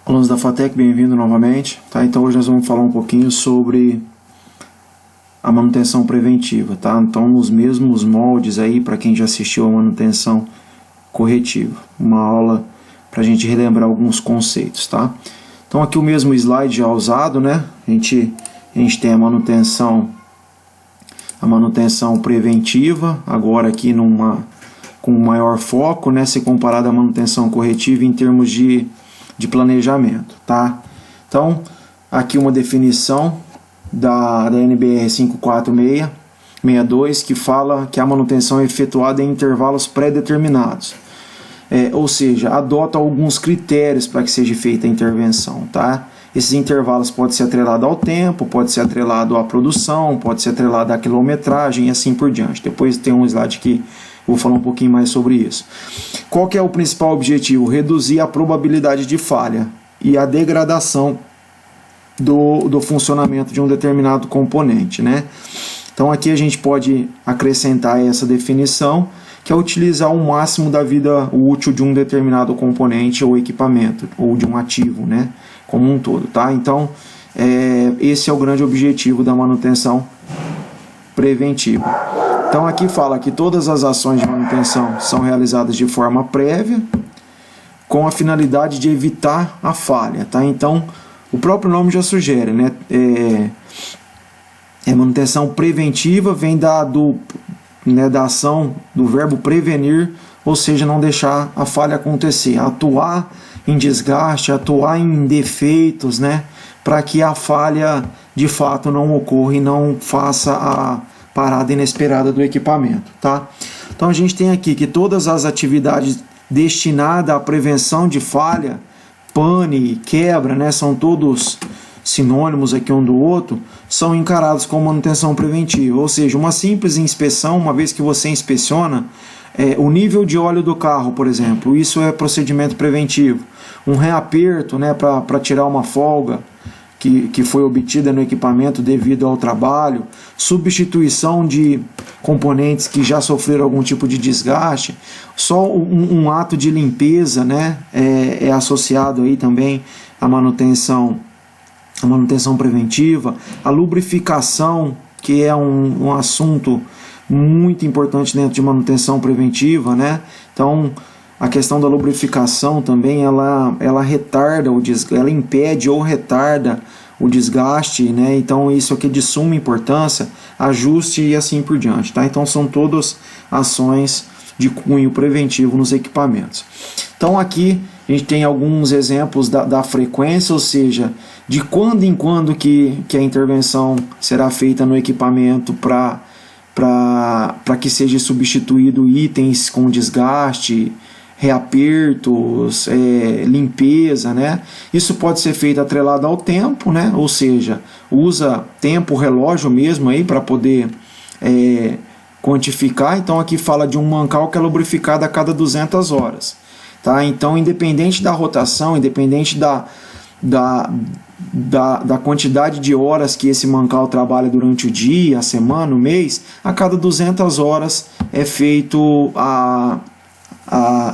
Alunos da FATEC, bem-vindo novamente. Tá? Então hoje nós vamos falar um pouquinho sobre a manutenção preventiva. Tá? Então nos mesmos moldes aí para quem já assistiu a manutenção corretiva. Uma aula para a gente relembrar alguns conceitos. Tá? Então aqui o mesmo slide já usado, né? A gente tem a manutenção preventiva, agora aqui com maior foco, né? Se comparado à manutenção corretiva em termos de planejamento, tá? Então, aqui uma definição da NBR 54662 que fala que a manutenção é efetuada em intervalos pré-determinados, ou seja, adota alguns critérios para que seja feita a intervenção, tá? Esses intervalos podem ser atrelados ao tempo, pode ser atrelado à produção, pode ser atrelado à quilometragem e assim por diante. Depois tem um slide que vou falar um pouquinho mais sobre isso. Qual que é o principal objetivo? Reduzir a probabilidade de falha e a degradação do funcionamento de um determinado componente, né? Então aqui a gente pode acrescentar essa definição, que é utilizar o máximo da vida útil de um determinado componente ou equipamento, ou de um ativo, né? Como um todo, tá? Então esse é o grande objetivo da manutenção preventiva. Então aqui fala que todas as ações de manutenção são realizadas de forma prévia, com a finalidade de evitar a falha, tá? Então o próprio nome já sugere, né? Manutenção preventiva vem da ação do verbo prevenir, ou seja, não deixar a falha acontecer, atuar em desgaste, atuar em defeitos, né? Para que a falha de fato não ocorra e não faça a parada inesperada do equipamento, tá? Então a gente tem aqui que todas as atividades destinadas à prevenção de falha, pane, quebra, né, são todos sinônimos aqui um do outro, são encarados como manutenção preventiva, ou seja, uma simples inspeção, uma vez que você inspeciona o nível de óleo do carro, por exemplo, isso é procedimento preventivo. Um reaperto, né, para tirar uma folga que foi obtida no equipamento devido ao trabalho, substituição de componentes que já sofreram algum tipo de desgaste, só um ato de limpeza, né, é associado aí também à manutenção preventiva, a lubrificação, que é um assunto muito importante dentro de manutenção preventiva, né? Então a questão da lubrificação também, ela retarda o desgaste, ela impede ou retarda o desgaste, né? Então isso aqui é de suma importância, ajuste e assim por diante, tá? Então são todas ações de cunho preventivo nos equipamentos. Então aqui a gente tem alguns exemplos da frequência, ou seja, de quando em quando que a intervenção será feita no equipamento para que seja substituído itens com desgaste, reapertos, limpeza, né? Isso pode ser feito atrelado ao tempo, né? Ou seja, usa tempo, relógio mesmo aí para poder quantificar. Então aqui fala de um mancal que é lubrificado a cada 200 horas, tá? Então independente da rotação, independente da quantidade de horas que esse mancal trabalha durante o dia, a semana, o mês, a cada 200 horas é feito a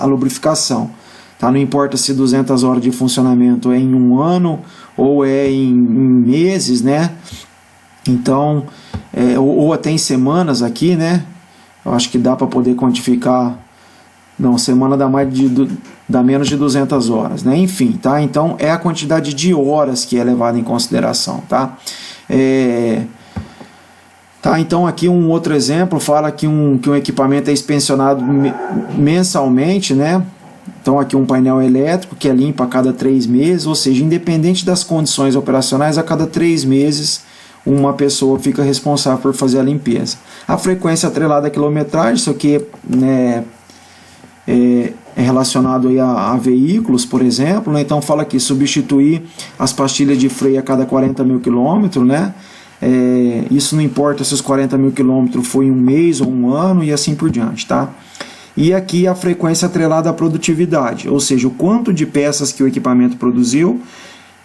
lubrificação, tá? Não importa se 200 horas de funcionamento é em um ano ou é em meses, né? Então, ou até em semanas aqui, né? Eu acho que dá para poder quantificar. Não, semana dá menos de 200 horas, né? Enfim, tá? Então é a quantidade de horas que é levada em consideração, tá? Então aqui um outro exemplo fala que um equipamento é inspecionado mensalmente, né? Então aqui um painel elétrico que é limpo a cada 3 meses, ou seja, independente das condições operacionais, a cada 3 meses uma pessoa fica responsável por fazer a limpeza. A frequência atrelada à quilometragem, isso aqui é relacionado aí a veículos, por exemplo, né? Então fala aqui, substituir as pastilhas de freio a cada 40 mil quilômetros, né? Isso não importa se os 40 mil quilômetros foi um mês ou um ano e assim por diante, tá? E aqui a frequência atrelada à produtividade, ou seja, o quanto de peças que o equipamento produziu.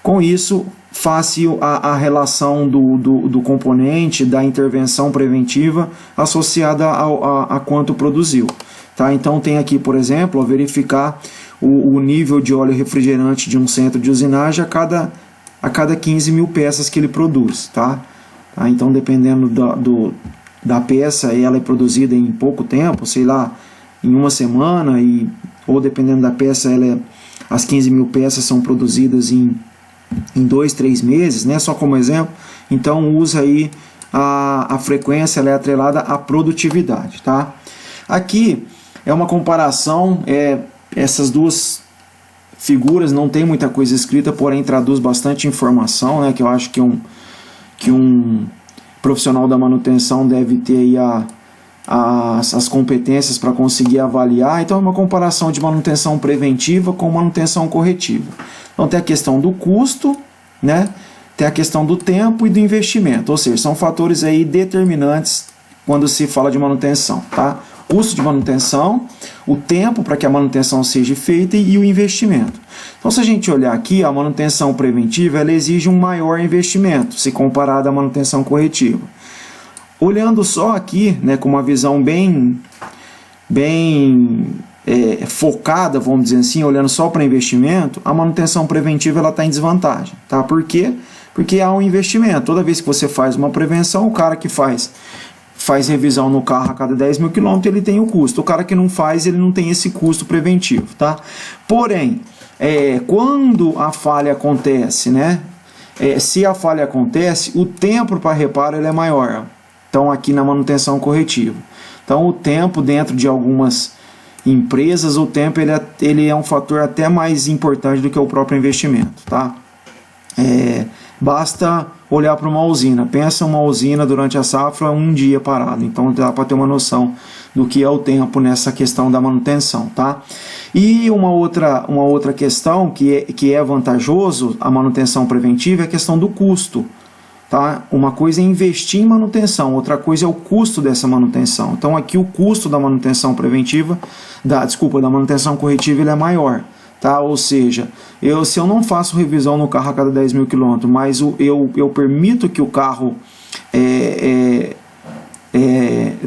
Com isso, fácil a relação do componente da intervenção preventiva associada a quanto produziu. Tá? Então tem aqui, por exemplo, verificar o nível de óleo refrigerante de um centro de usinagem a cada 15 mil peças que ele produz, tá? Então, dependendo da peça, ela é produzida em pouco tempo, sei lá, em uma semana, ou dependendo da peça, as 15 mil peças são produzidas em 2, 3 meses, né? Só como exemplo. Então, usa aí a frequência, ela é atrelada à produtividade, tá? Aqui é uma comparação, essas duas figuras não tem muita coisa escrita, porém traduz bastante informação, né? Que eu acho que um profissional da manutenção deve ter aí as competências para conseguir avaliar. Então é uma comparação de manutenção preventiva com manutenção corretiva. Então tem a questão do custo, né? Tem a questão do tempo e do investimento, ou seja, são fatores aí determinantes quando se fala de manutenção, tá? Custo de manutenção, o tempo para que a manutenção seja feita e o investimento. Então, se a gente olhar aqui, a manutenção preventiva ela exige um maior investimento, se comparada à manutenção corretiva. Olhando só aqui, né, com uma visão bem focada, vamos dizer assim, olhando só para investimento, a manutenção preventiva está em desvantagem. Tá? Por quê? Porque há um investimento. Toda vez que você faz uma prevenção, o cara que faz revisão no carro a cada 10 mil quilômetros, ele tem o custo. O cara que não faz, ele não tem esse custo preventivo. Tá? Porém, quando a falha acontece, né? Se a falha acontece, o tempo para reparo ele é maior. Então, aqui na manutenção corretiva. Então, o tempo dentro de algumas empresas, o tempo ele é um fator até mais importante do que o próprio investimento. Tá? Basta olhar para uma usina. Pensa uma usina durante a safra, um dia parado. Então dá para ter uma noção do que é o tempo nessa questão da manutenção. Tá? E uma outra questão que é vantajoso a manutenção preventiva é a questão do custo. Tá? Uma coisa é investir em manutenção, outra coisa é o custo dessa manutenção. Então aqui o custo da manutenção preventiva, da manutenção corretiva ele é maior. Tá? Ou seja, se eu não faço revisão no carro a cada 10 mil quilômetros, mas eu permito que o carro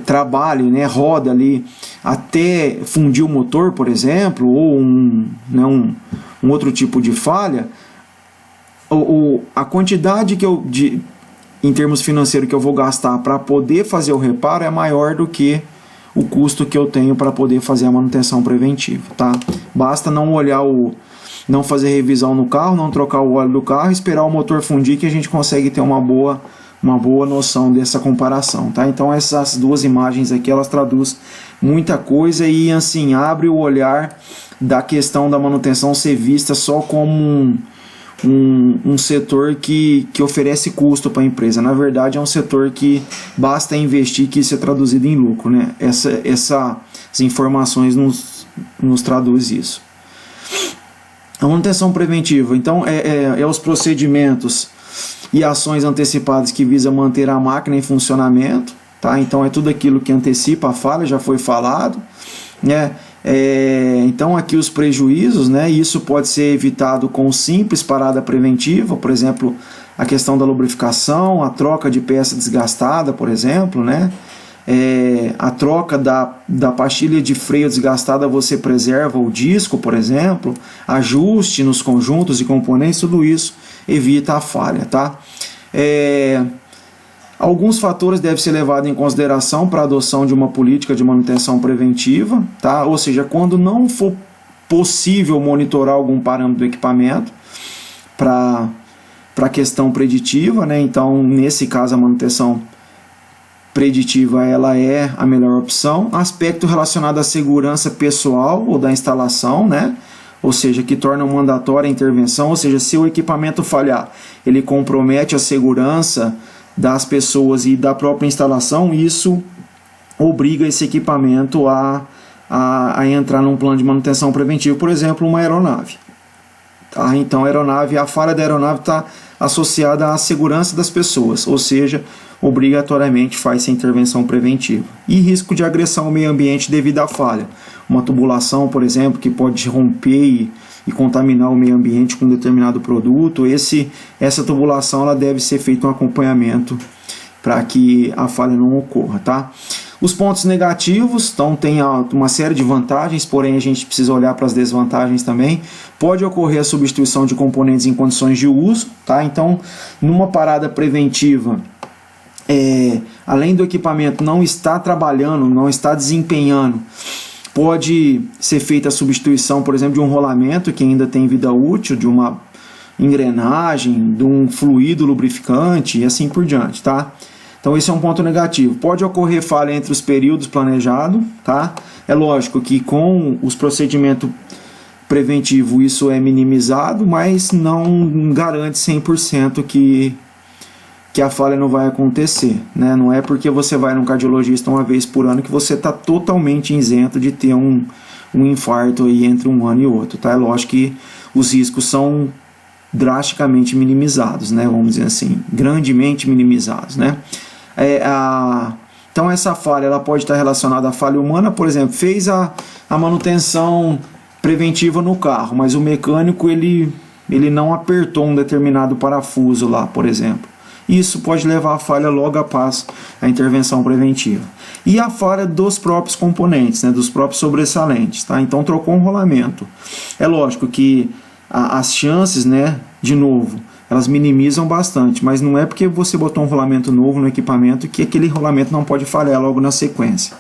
trabalhe, né, roda ali até fundir o motor, por exemplo, ou um outro tipo de falha, a quantidade em termos financeiros que eu vou gastar para poder fazer o reparo é maior do que o custo que eu tenho para poder fazer a manutenção preventiva, tá? Basta não fazer revisão no carro, não trocar o óleo do carro, esperar o motor fundir que a gente consegue ter uma boa noção dessa comparação, tá? Então essas duas imagens aqui, elas traduzem muita coisa e assim, abre o olhar da questão da manutenção ser vista só como um setor que oferece custo para a empresa. Na verdade, é um setor que basta investir que isso é traduzido em lucro, né? Essas informações nos traduz isso. A manutenção preventiva, então, é os procedimentos e ações antecipadas que visam manter a máquina em funcionamento, tá? Então, é tudo aquilo que antecipa a falha, já foi falado, né? Então aqui os prejuízos, né? Isso pode ser evitado com simples parada preventiva, por exemplo, a questão da lubrificação, a troca de peça desgastada, por exemplo, né? A troca da pastilha de freio desgastada, você preserva o disco, por exemplo, ajuste nos conjuntos e componentes, tudo isso evita a falha, tá? Alguns fatores devem ser levados em consideração para a adoção de uma política de manutenção preventiva, tá? Ou seja, quando não for possível monitorar algum parâmetro do equipamento para a questão preditiva, né? Então, nesse caso, a manutenção preditiva ela é a melhor opção. Aspecto relacionado à segurança pessoal ou da instalação, né? Ou seja, que torna mandatória a intervenção, ou seja, se o equipamento falhar, ele compromete a segurança das pessoas e da própria instalação, isso obriga esse equipamento a entrar num plano de manutenção preventiva, por exemplo, uma aeronave. Tá? Então, a falha da aeronave está associada à segurança das pessoas, ou seja, obrigatoriamente faz-se a intervenção preventiva. E risco de agressão ao meio ambiente devido à falha. Uma tubulação, por exemplo, que pode romper e contaminar o meio ambiente com um determinado produto, essa tubulação ela deve ser feito um acompanhamento para que a falha não ocorra. Tá? Os pontos negativos, então tem uma série de vantagens, porém a gente precisa olhar para as desvantagens também. Pode ocorrer a substituição de componentes em condições de uso, tá? Então, numa parada preventiva, além do equipamento não estar trabalhando, não estar desempenhando, pode ser feita a substituição, por exemplo, de um rolamento que ainda tem vida útil, de uma engrenagem, de um fluido lubrificante e assim por diante, tá? Então esse é um ponto negativo. Pode ocorrer falha entre os períodos planejados, tá? É lógico que com os procedimentos preventivos isso é minimizado, mas não garante 100% que a falha não vai acontecer, né? Não é porque você vai num cardiologista uma vez por ano que você está totalmente isento de ter um infarto aí entre um ano e outro, tá? É lógico que os riscos são drasticamente minimizados, né? Vamos dizer assim, grandemente minimizados, né? Então essa falha ela pode estar relacionada à falha humana, por exemplo, fez a manutenção preventiva no carro, mas o mecânico ele não apertou um determinado parafuso lá, por exemplo. Isso pode levar à falha logo após a intervenção preventiva. E a falha dos próprios componentes, né, dos próprios sobressalentes, tá? Então trocou um rolamento. É lógico que as chances, né, de novo, elas minimizam bastante, mas não é porque você botou um rolamento novo no equipamento que aquele rolamento não pode falhar logo na sequência.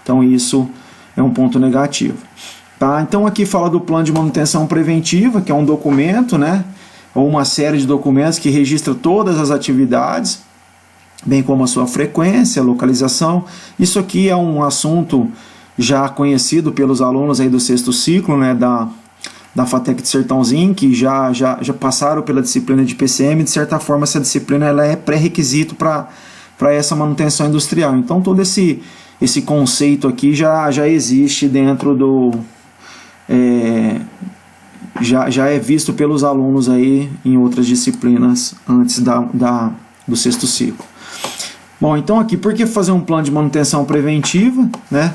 Então isso é um ponto negativo. Tá? Então aqui fala do plano de manutenção preventiva, que é um documento, né, ou uma série de documentos que registra todas as atividades, bem como a sua frequência, localização. Isso aqui é um assunto já conhecido pelos alunos aí do sexto ciclo, né, da FATEC de Sertãozinho, que já passaram pela disciplina de PCM. De certa forma, essa disciplina ela é pré-requisito para essa manutenção industrial. Então, todo esse conceito aqui já existe dentro do... já é visto pelos alunos aí em outras disciplinas antes do sexto ciclo. Bom, então aqui, por que fazer um plano de manutenção preventiva, né?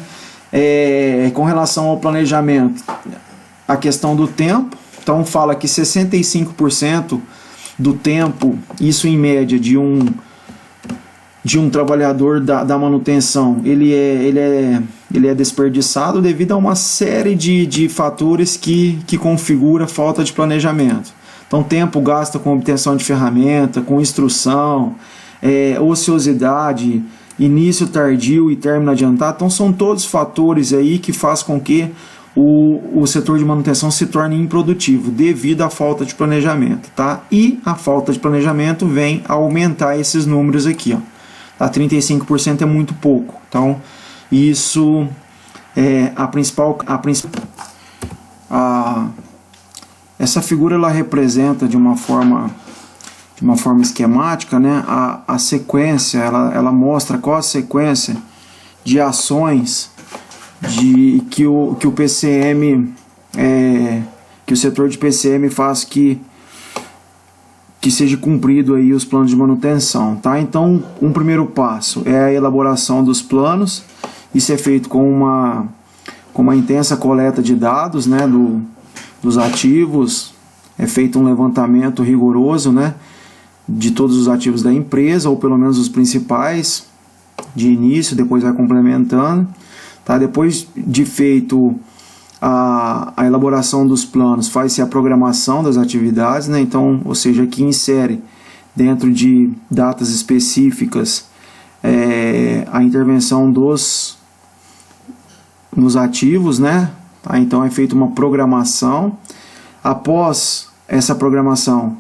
Com relação ao planejamento, a questão do tempo, então fala que 65% do tempo, isso em média de um trabalhador da manutenção, ele é desperdiçado devido a uma série de fatores que configura falta de planejamento. Então tempo gasto com obtenção de ferramenta, com instrução, ociosidade, início tardio e término adiantado. Então são todos fatores aí que faz com que o setor de manutenção se torne improdutivo devido à falta de planejamento, tá? E a falta de planejamento vem a aumentar esses números aqui, ó. Tá? 35% é muito pouco. Então, isso é essa figura ela representa de uma forma esquemática, né? A sequência, ela mostra qual a sequência de ações que o PCM, que o setor de PCM faz que seja cumprido aí os planos de manutenção, tá? Então, um primeiro passo é a elaboração dos planos. Isso é feito com uma intensa coleta de dados, né, dos ativos. É feito um levantamento rigoroso, né, de todos os ativos da empresa, ou pelo menos os principais, de início, depois vai complementando. Tá? Depois de feito a elaboração dos planos, faz-se a programação das atividades, né? Então, ou seja, aqui insere dentro de datas específicas a intervenção nos ativos, né? Tá? Então é feita uma programação. Após essa programação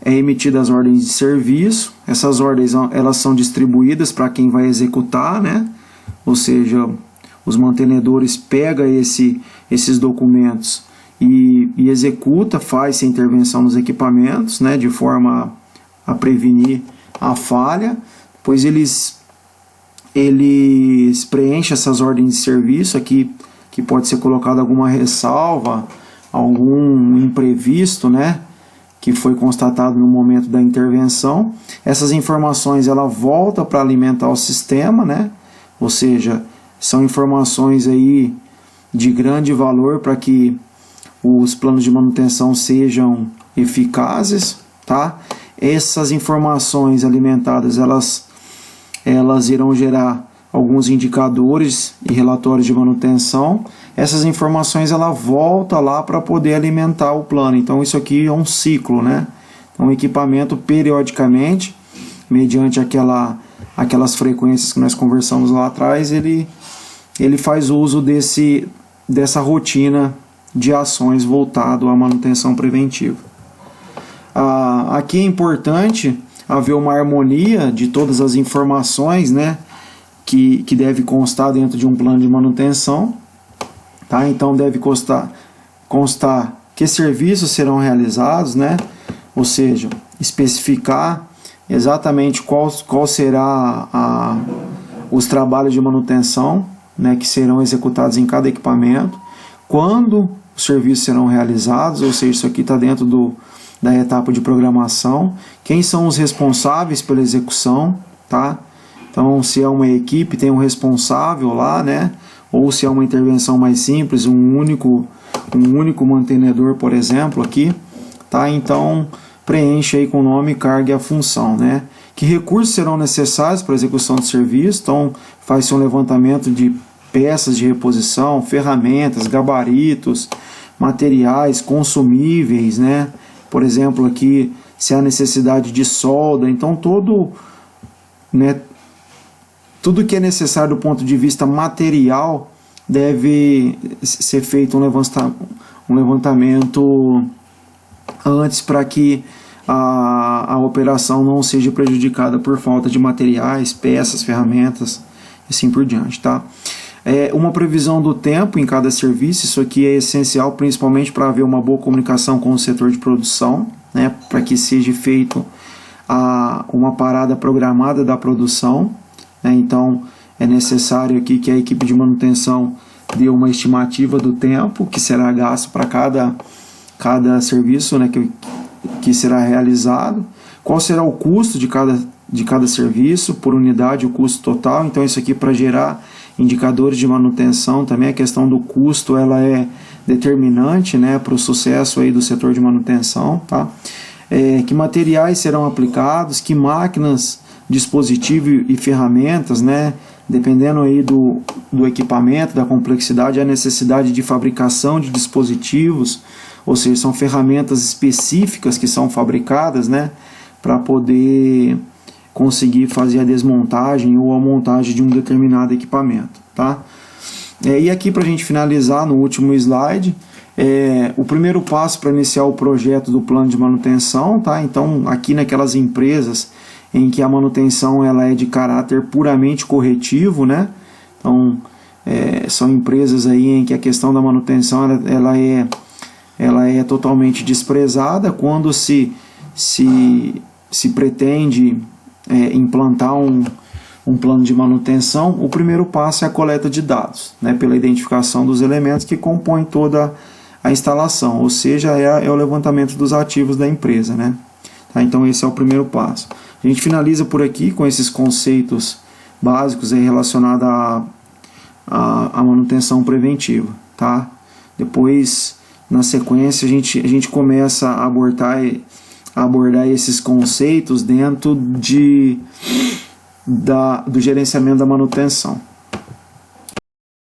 é emitida as ordens de serviço. Essas ordens elas são distribuídas para quem vai executar, né? Ou seja, os mantenedores pegam esses documentos e executa, faz a intervenção nos equipamentos, né, de forma a prevenir a falha. Depois eles preenchem essas ordens de serviço, aqui que pode ser colocada alguma ressalva, algum imprevisto, né, que foi constatado no momento da intervenção. Essas informações ela volta para alimentar o sistema, né, ou seja, são informações aí de grande valor para que os planos de manutenção sejam eficazes, tá? Essas informações alimentadas, elas irão gerar alguns indicadores e relatórios de manutenção, essas informações ela volta lá para poder alimentar o plano. Então isso aqui é um ciclo, né? Então o equipamento periodicamente, mediante aquelas frequências que nós conversamos lá atrás, ele faz uso dessa rotina de ações voltado à manutenção preventiva. Aqui é importante haver uma harmonia de todas as informações, né, que deve constar dentro de um plano de manutenção. Tá? Então deve constar que serviços serão realizados, né? Ou seja, especificar exatamente qual será os trabalhos de manutenção, né, que serão executados em cada equipamento, quando os serviços serão realizados, ou seja, isso aqui está dentro da etapa de programação, quem são os responsáveis pela execução, tá? Então, se é uma equipe, tem um responsável lá, né? Ou se é uma intervenção mais simples, um único mantenedor, por exemplo, aqui, tá? Então, preenche aí com o nome, carga e a função, né? Que recursos serão necessários para a execução do serviço? Então, faz-se um levantamento de peças de reposição, ferramentas, gabaritos, materiais, consumíveis, né? Por exemplo, aqui, se há necessidade de solda, então tudo que é necessário do ponto de vista material deve ser feito um levantamento antes para que a operação não seja prejudicada por falta de materiais, peças, ferramentas e assim por diante, tá? Uma previsão do tempo em cada serviço, isso aqui é essencial principalmente para haver uma boa comunicação com o setor de produção, né, para que seja feito uma parada programada da produção, né, então é necessário aqui que a equipe de manutenção dê uma estimativa do tempo que será gasto para cada serviço, né, que será realizado, qual será o custo de cada serviço, por unidade o custo total. Então isso aqui para gerar indicadores de manutenção também, a questão do custo ela é determinante, né, para o sucesso aí do setor de manutenção, tá? Que materiais serão aplicados, que máquinas, dispositivos e ferramentas, né, dependendo aí do equipamento, da complexidade, a necessidade de fabricação de dispositivos, ou seja, são ferramentas específicas que são fabricadas, né, para poder conseguir fazer a desmontagem ou a montagem de um determinado equipamento, tá? E aqui, para a gente finalizar no último slide, o primeiro passo para iniciar o projeto do plano de manutenção, tá? Então aqui naquelas empresas em que a manutenção ela é de caráter puramente corretivo, né? Então são empresas aí em que a questão da manutenção ela é totalmente desprezada. Quando se pretende implantar um plano de manutenção, o primeiro passo é a coleta de dados, né, pela identificação dos elementos que compõem toda a instalação, ou seja, é o levantamento dos ativos da empresa, né? Tá? Então esse é o primeiro passo. A gente finaliza por aqui com esses conceitos básicos relacionados à manutenção preventiva, tá? Depois, na sequência, a gente começa a abordar esses conceitos dentro do gerenciamento da manutenção.